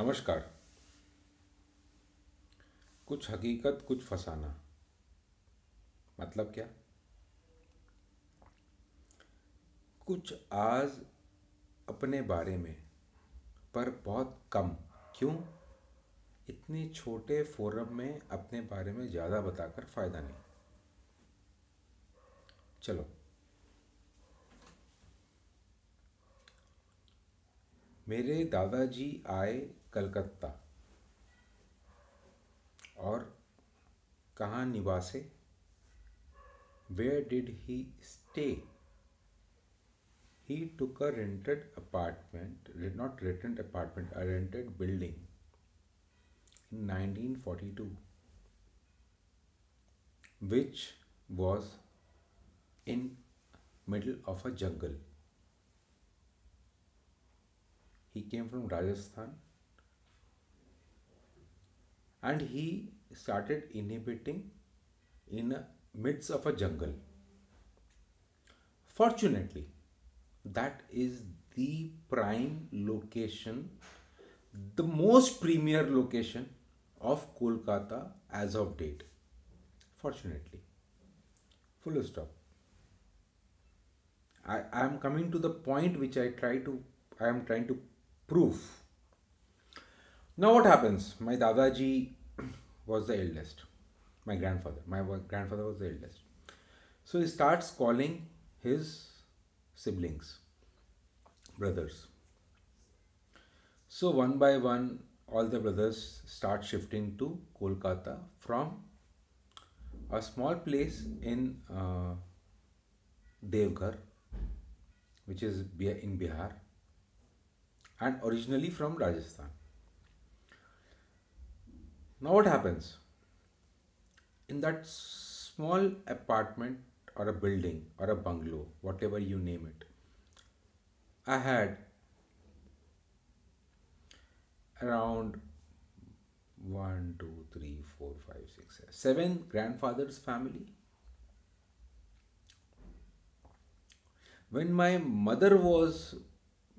नमस्कार। कुछ हकीकत कुछ फसाना मतलब क्या? कुछ आज अपने बारे में, पर बहुत कम। क्यों? इतने छोटे फोरम में अपने बारे में ज़्यादा बताकर फ़ायदा नहीं। चलो, मेरे दादाजी आए कलकत्ता और कहाँ निवासे? Where did he stay? He took a rented apartment, not rented apartment, a rented building in 1942, which was in middle of a jungle. He came from Rajasthan and he started inhabiting in a midst of a jungle. Fortunately, that is the prime location, the most premier location of Kolkata as of date. Fortunately, full stop. I am coming to the point which I am trying to prove. Now what happens? My Dadaji was the eldest. My grandfather. Grandfather was the eldest. So he starts calling his siblings, brothers. So one by one, all the brothers start shifting to Kolkata from a small place in Devghar, which is in Bihar, and originally from Rajasthan. Now what happens? In that small apartment or a building or a bungalow, whatever you name it, I had around one, two, three, four, five, six, seven grandfathers' family. When my mother was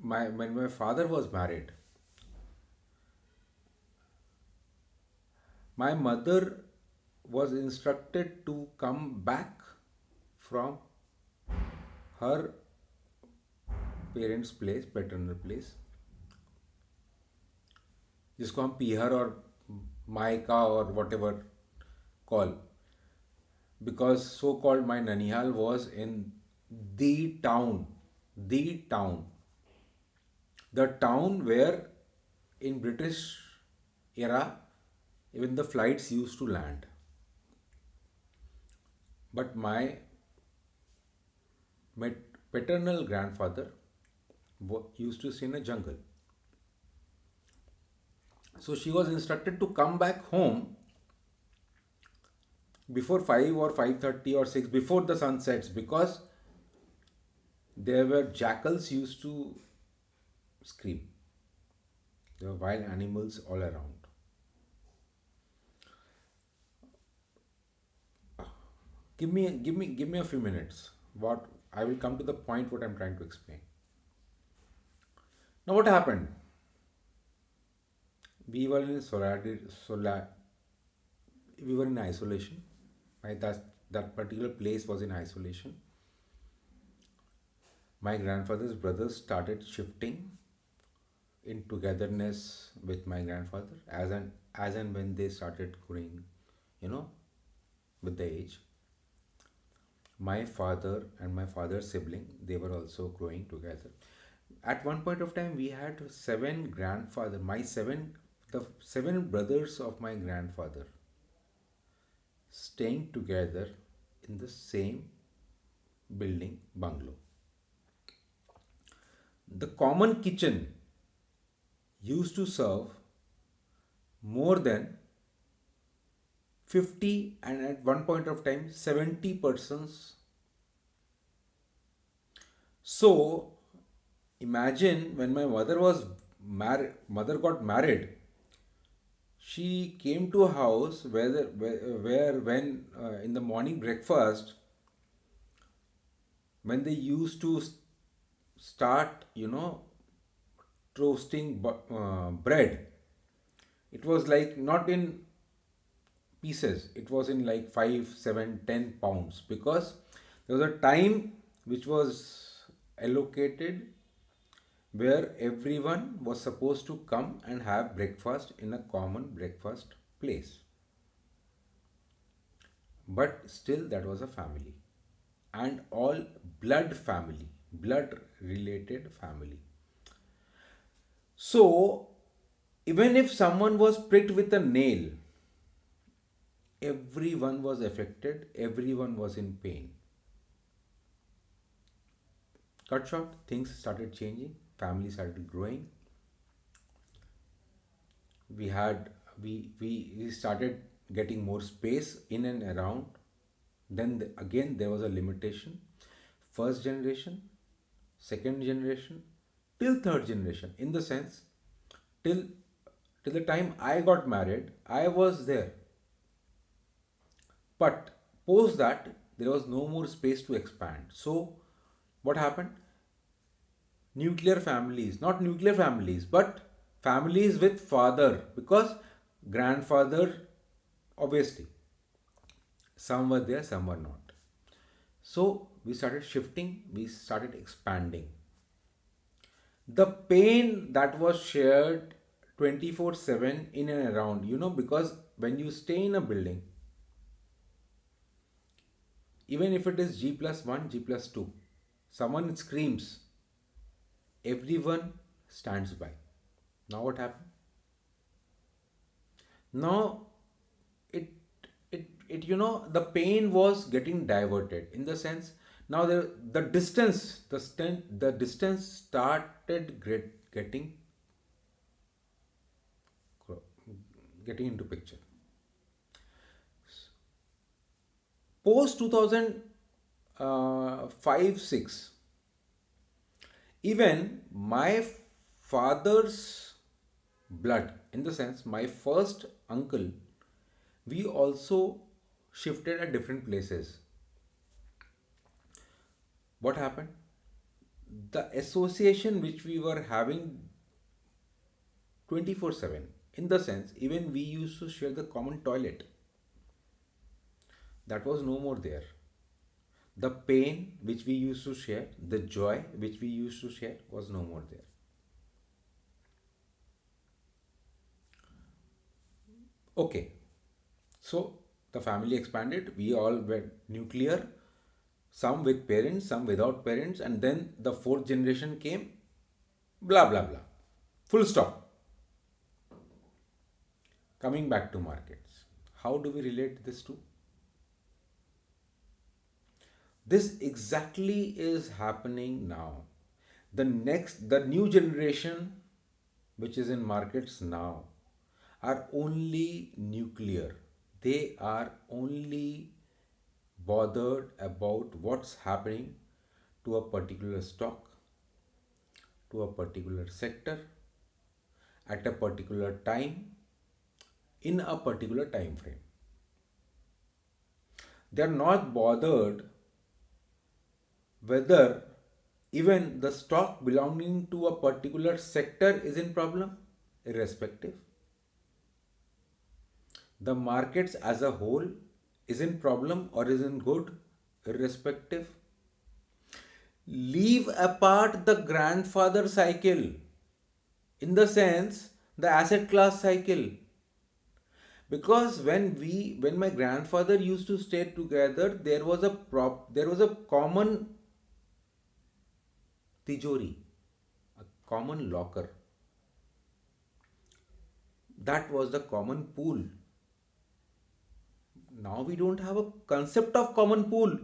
when my father was married, my mother was instructed to come back from her parents' place, paternal place, जिसको हम पीहर और मायका और whatever call, because so called my Nanihal was in the town, the town, the town where in British era even the flights used to land. But my paternal grandfather used to stay in a jungle. So she was instructed to come back home before 5 or 5:30 or 6, before the sun sets, because there were jackals used to scream. There were wild animals all around. Give me a few minutes. What I will come to the point what I'm trying to explain. Now what happened? We were in we were in isolation. Right? That particular place was in isolation. My grandfather's brothers started shifting in togetherness with my grandfather as and when they started growing, you know, with the age. My father and my father's sibling, they were also growing together. At one point of time, we had seven grandfather, the seven brothers of my grandfather staying together in the same building bungalow. The common kitchen used to serve more than 50 and at one point of time 70 persons. So imagine when my mother got married, she came to a house where when in the morning breakfast, when they used to start, toasting bread, It was like not in pieces, it was in like 5, 7, 10 pounds, because there was a time which was allocated where everyone was supposed to come and have breakfast in a common breakfast place. But still, that was a family, and all blood family, blood related family. So, even if someone was pricked with a nail, everyone was affected, everyone was in pain. Cut short, things started changing, family started growing. We had we started getting more space in and around. Then again there was a limitation. First generation, second generation, till third generation. In the sense, till till the time I got married, I was there. But post that, there was no more space to expand. So, what happened? Nuclear families, not nuclear families, but families with father, because grandfather, obviously, some were there, some were not. So, we started shifting, we started expanding. The pain that was shared 24/7 in and around, because when you stay in a building, even if it is G plus 1, G plus 2, someone screams, everyone stands by. Now what happened? Now it the pain was getting diverted, in the sense, now the distance started getting into picture. Post 2005 6, even my father's blood, in the sense, my first uncle, we also shifted at different places. What happened? The association which we were having 24/7, in the sense, even we used to share the common toilet, that was no more there. The pain which we used to share, the joy which we used to share, was no more there. Okay, so the family expanded, we all went nuclear, some with parents, some without parents, and then the fourth generation came, blah blah blah. Full stop. Coming back to markets. How do we relate this to? This exactly is happening now. The new generation which is in markets now are only nuclear. They are only bothered about what's happening to a particular stock, to a particular sector, at a particular time, in a particular time frame. They are not bothered whether even the stock belonging to a particular sector is in problem, irrespective. The markets as a whole is in problem or is in good, irrespective. Leave apart the grandfather cycle, in the sense, the asset class cycle, because when my grandfather used to stay together, there was a common tijori, a common locker, that was the common pool. Now we don't have a concept of common pool.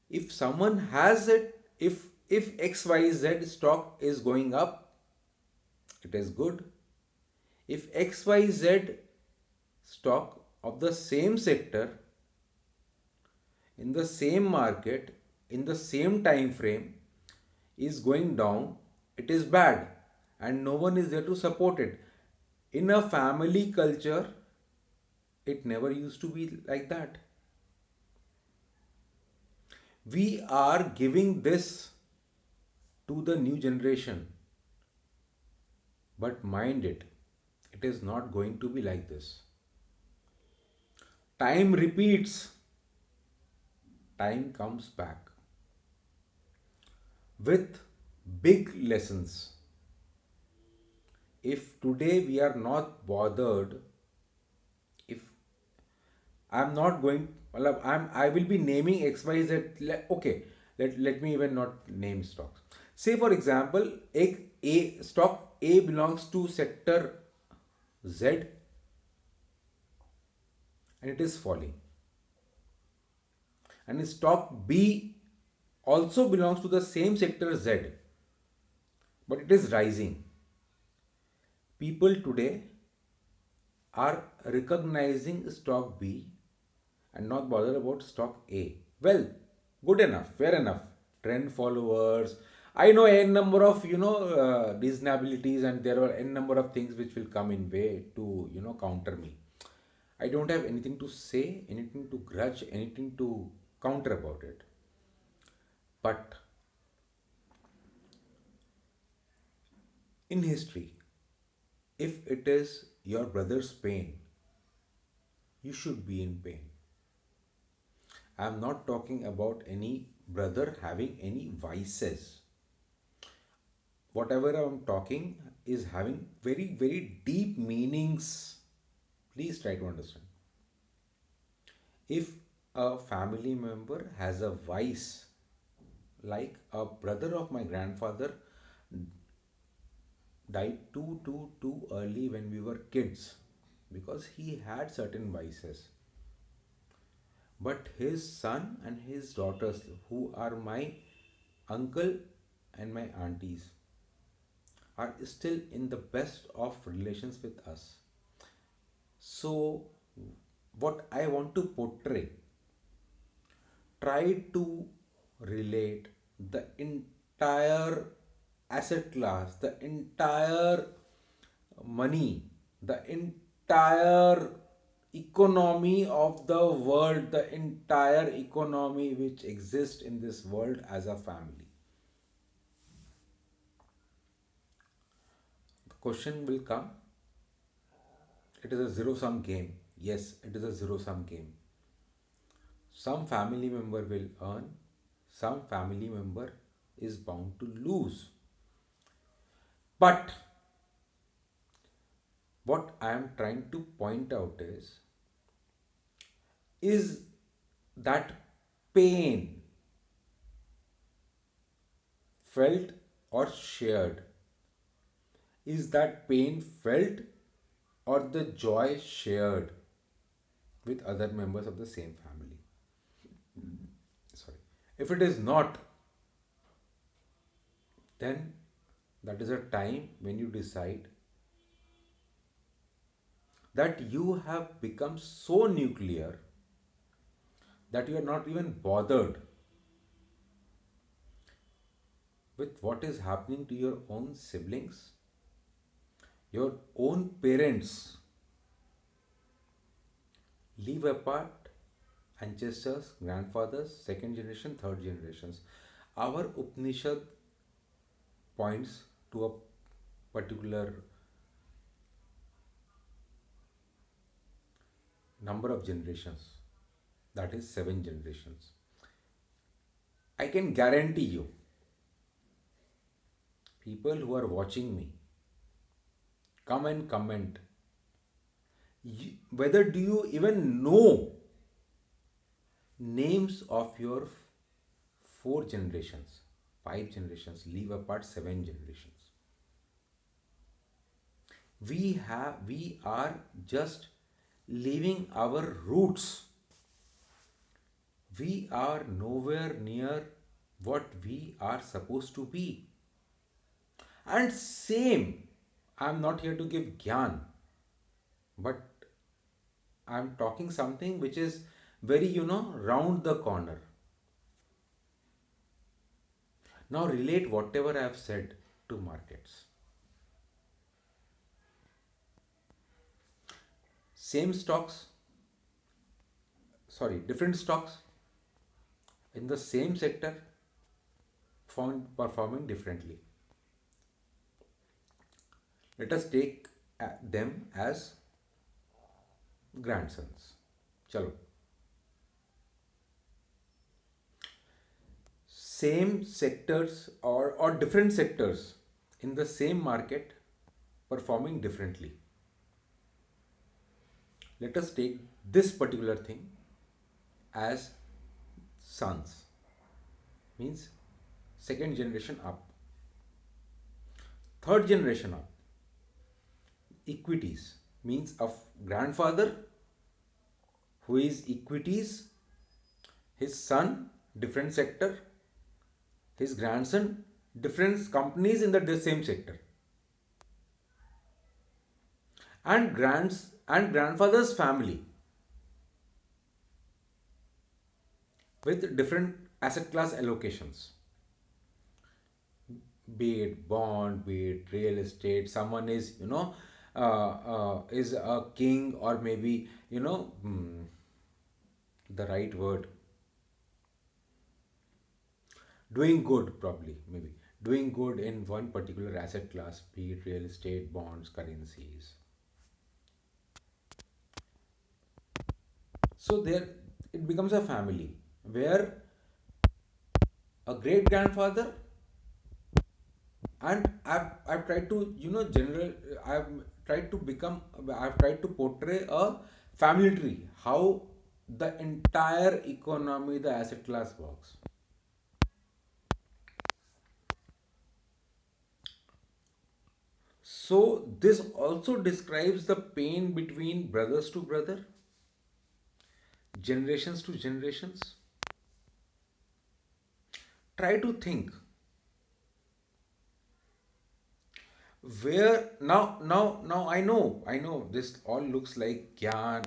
If someone has it, if XYZ stock is going up, it is good. If XYZ stock of the same sector, in the same market, in the same time frame, is going down, it is bad, and no one is there to support it. In a family culture, it never used to be like that. We are giving this to the new generation. But mind it, it is not going to be like this. Time repeats, time comes back with big lessons. If today we are not bothered, if I'm not going, I will be naming XYZ. Okay, let me even not name stocks. Say for example, a stock A belongs to sector Z and it is falling, and stock B also belongs to the same sector Z, but it is rising. People today are recognizing stock B and not bother about stock A. Well, good enough, fair enough. Trend followers. I know n number of reasonabilities, and there are n number of things which will come in way to counter me. I don't have anything to say, anything to grudge, anything to counter about it. But in history, if it is your brother's pain, you should be in pain. I'm not talking about any brother having any vices. Whatever I'm talking is having very, very deep meanings. Please try to understand. If a family member has a vice, like a brother of my grandfather died too early when we were kids because he had certain vices. But his son and his daughters, who are my uncle and my aunties, are still in the best of relations with us. So, what I want to portray, try to relate the entire asset class, the entire money, the entire economy of the world, the entire economy which exists in this world as a family. The question will come, it is a zero sum game. Yes, it is a zero sum game. Some family member will earn, some family member is bound to lose. But what I am trying to point out is that pain felt or shared, is that pain felt or the joy shared with other members of the same family. Sorry, if it is not, then that is a time when you decide that you have become so nuclear that you are not even bothered with what is happening to your own siblings, your own parents. Leave apart ancestors, grandfathers, second generation, third generations. Our Upanishad points to a particular number of generations, that is, seven generations. I can guarantee you, people who are watching me, come and comment. Whether do you even know names of your four generations, five generations, leave apart seven generations. We are just leaving our roots. We are nowhere near what we are supposed to be. And same, I'm not here to give gyan, but I'm talking something which is very, round the corner. Now relate whatever I've said to markets. Same stocks, sorry, different stocks in the same sector performing differently. Let us take them as grandsons. Chalo. Same sectors or different sectors in the same market performing differently. Let us take this particular thing as sons, means second generation up, third generation up. Equities means of grandfather who is equities, his son different sector, his grandson different companies in the same sector, and grandfather's family with different asset class allocations, be it bond, be it real estate. Someone is, is a king, or maybe, the right word, doing good, probably, maybe doing good in one particular asset class, be it real estate, bonds, currencies. So there it becomes a family where a great grandfather, and I've tried to, general, I've tried to become, I've tried to portray a family tree, how the entire economy, the asset class works. So this also describes the pain between brothers to brother, generations to generations. Try to think where now I know this all looks like gyan,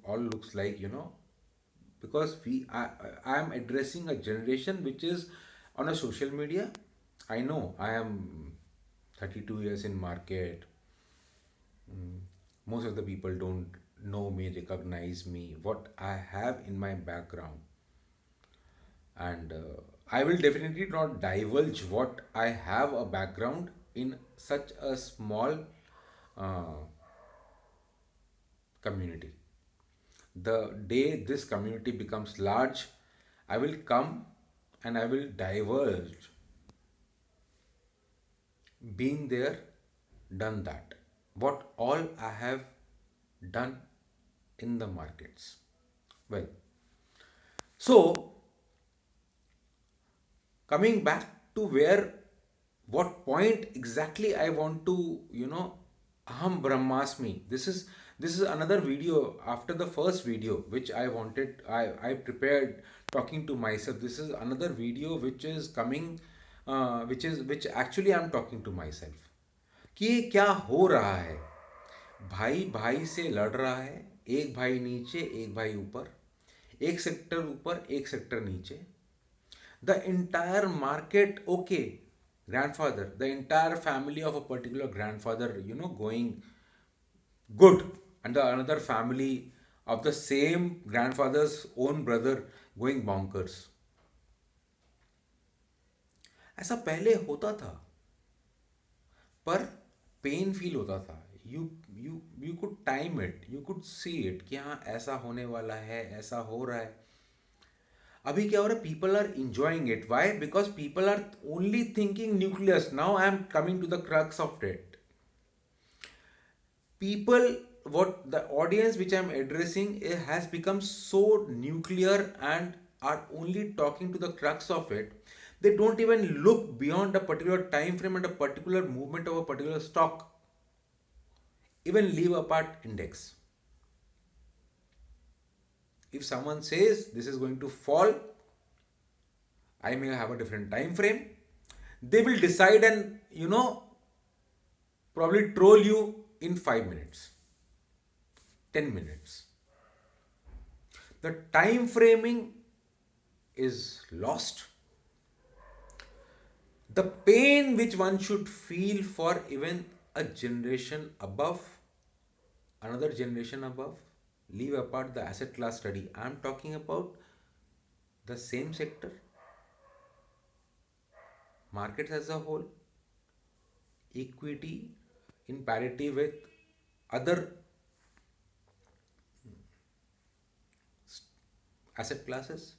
all looks like, because I am addressing a generation which is on a social media. I know I am 32 years in market. Most of the people don't know me, recognize me, what I have in my background, and I will definitely not divulge what I have a background in such a small uh, community. The day this community becomes large, I will come and I will divulge, being there, done that, what all I have done in the markets. Well, so coming back to where, what point exactly I want to, aham brahmasmi. This is another video after the first video which I wanted, I prepared talking to myself. This is another video which is coming, which actually I'm talking to myself कि ये क्या हो रहा है। भाई भाई से लड़ रहा है, एक भाई नीचे एक भाई ऊपर, एक सेक्टर ऊपर एक सेक्टर नीचे, the entire market, okay, grandfather, the entire family of a particular grandfather, going good, and the another family of the same grandfather's own brother going bonkers. ऐसा पहले होता था, पर पेन फील होता था। You could time it, you could see it कि हाँ ऐसा होने वाला है, ऐसा हो रहा है। अभी क्या हो रहा है, people are enjoying it. Why? Because people are only thinking nucleus. Now I am coming to the crux of it. People, what the audience which I'm addressing, it has become so nuclear and are only talking to the crux of it. They don't even look beyond a particular time frame and a particular movement of a particular stock, even leave apart index. If someone says this is going to fall, I may have a different time frame, they will decide and, probably troll you in 5 minutes, 10 minutes. The time framing is lost. The pain which one should feel for even a generation above, another generation above, leave apart the asset class study. I am talking about the same sector, markets as a whole, equity, in parity with other asset classes.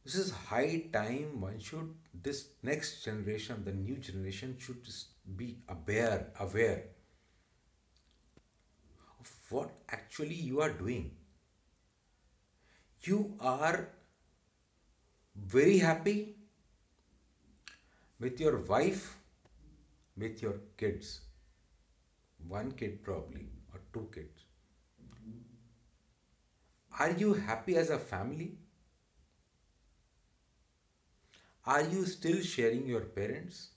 This is high time one should, this next generation, the new generation should just be aware of what actually you are doing. You are very happy with your wife, with your kids, one kid probably, or two kids. Are you happy as a family? Are you still sharing your parents?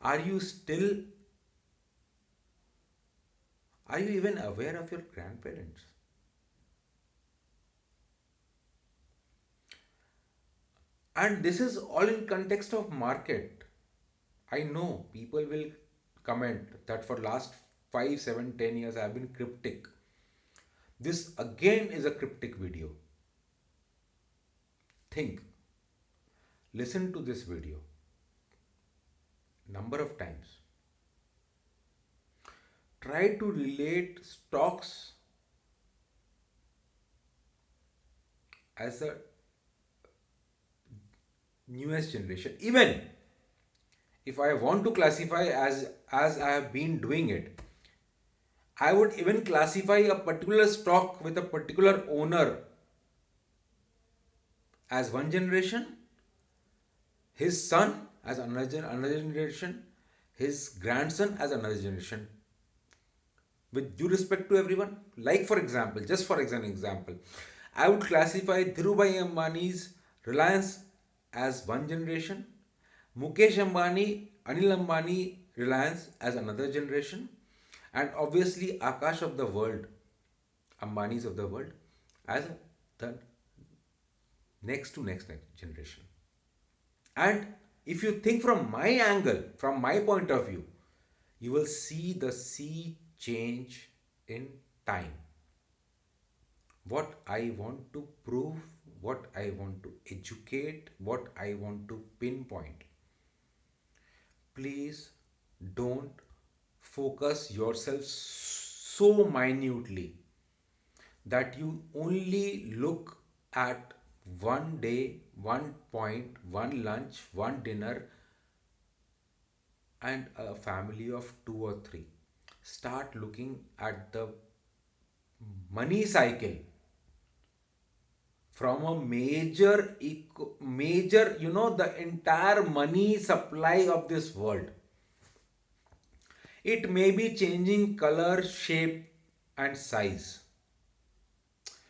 Are you still, are you even aware of your grandparents? And this is all in context of market. I know people will comment that for last 5, 7, 10 years I have been cryptic. This again is a cryptic video. Think, listen to this video number of times. Try to relate stocks as a newest generation. Even if I want to classify as I have been doing it, I would even classify a particular stock with a particular owner as one generation, his son as another generation, his grandson as another generation. With due respect to everyone, like for example, just for example, I would classify Dhirubhai Ambani's Reliance as one generation, Mukesh Ambani, Anil Ambani Reliance as another generation, and obviously Akash of the world, Ambanis of the world, as the next generation. And if you think from my angle, from my point of view, you will see the sea change in time. What I want to prove, what I want to educate, what I want to pinpoint. Please don't focus yourself so minutely that you only look at one day, one point, one lunch, one dinner, and a family of two or three. Start looking at the money cycle from a major, the entire money supply of this world. It may be changing color, shape, and size,